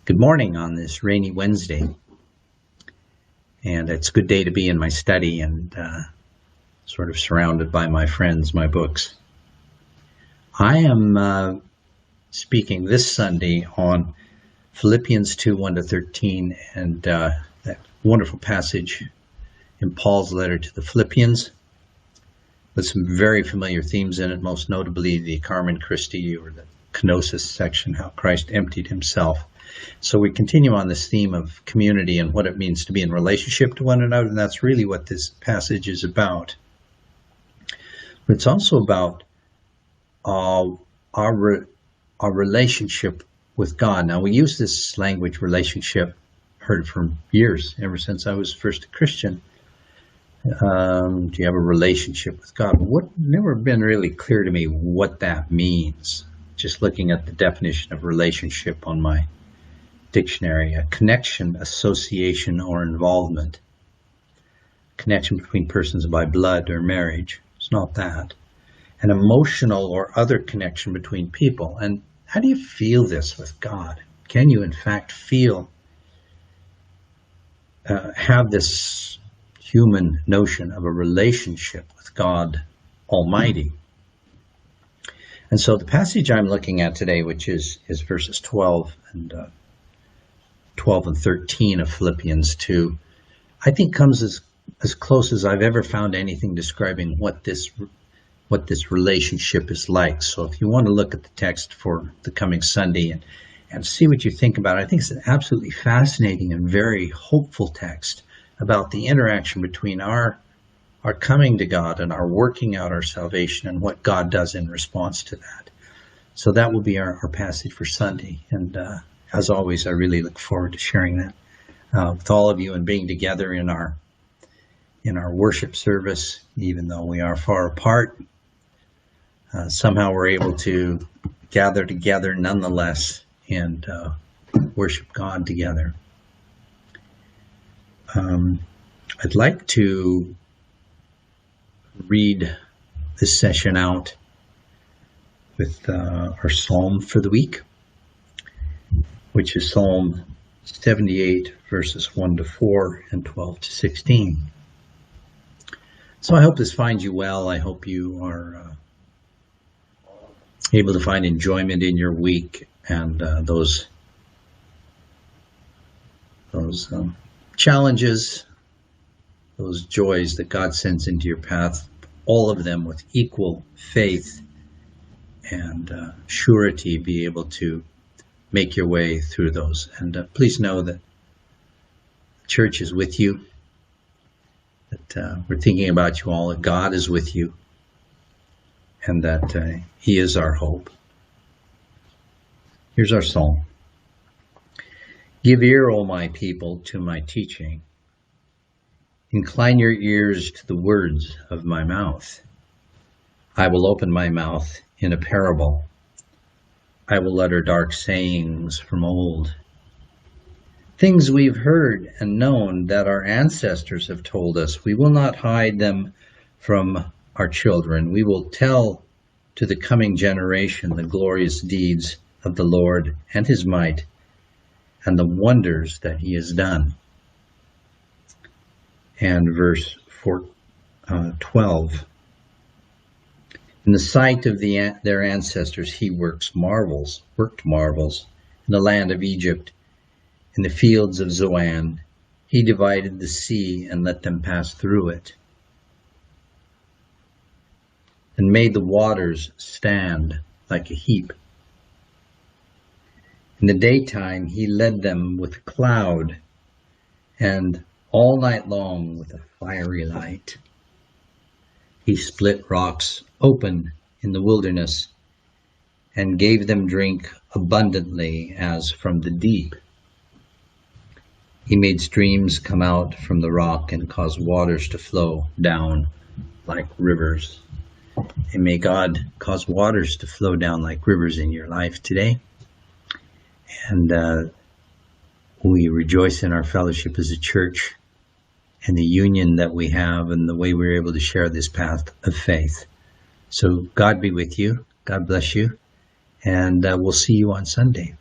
Good morning on this rainy Wednesday, and it's a good day to be in my study and sort of surrounded by my friends, my books. I am speaking this Sunday on Philippians 2, 1-13, and that wonderful passage in Paul's letter to the Philippians with some very familiar themes in it, most notably the Carmen Christi, or the kenosis section, how Christ emptied himself. So we continue on this theme of community and what it means to be in relationship to one another, and that's really what this passage is about. But it's also about our relationship with God. Now, we use this language, relationship, heard it for years, ever since I was first a Christian. Do you have a relationship with God? What never been really clear to me what that means. Just looking at the definition of relationship on my dictionary: a connection, association, or involvement. Connection between persons by blood or marriage. It's not that. An emotional or other connection between people. And how do you feel this with God? Can you in fact feel, have this human notion of a relationship with God Almighty? And so the passage I'm looking at today, which is verses 12 and 13 of Philippians 2, I think comes as close as I've ever found anything describing what this relationship is like. So if you want to look at the text for the coming Sunday and see what you think about it, I think it's an absolutely fascinating and very hopeful text about the interaction between our coming to God and our working out our salvation and what God does in response to that. So that will be our passage for Sunday. And as always, I really look forward to sharing that with all of you and being together in our worship service, even though we are far apart. Somehow we're able to gather together nonetheless and worship God together. I'd like to read this session out with our psalm for the week, which is Psalm 78, verses 1-4 and 12-16. So I hope this finds you well. I hope you are able to find enjoyment in your week and those challenges, those joys that God sends into your path, all of them with equal faith and surety, be able to make your way through those. And please know that the church is with you, that we're thinking about you all, that God is with you, and that He is our hope. Here's our psalm. Give ear, O my people, to my teaching. Incline your ears to the words of my mouth. I will open my mouth in a parable. I will utter dark sayings from old. Things we've heard and known that our ancestors have told us. We will not hide them from our children. We will tell to the coming generation the glorious deeds of the Lord and His might and the wonders that He has done. And verse 12. In the sight of their ancestors, He worked marvels in the land of Egypt, in the fields of Zoan. He divided the sea and let them pass through it, and made the waters stand like a heap. In the daytime, He led them with a cloud, and all night long with a fiery light. He split rocks open in the wilderness and gave them drink abundantly as from the deep. He made streams come out from the rock and caused waters to flow down like rivers. And may God cause waters to flow down like rivers in your life today. And we rejoice in our fellowship as a church and the union that we have and the way we're able to share this path of faith. So God be with you. God bless you. And we'll see you on Sunday.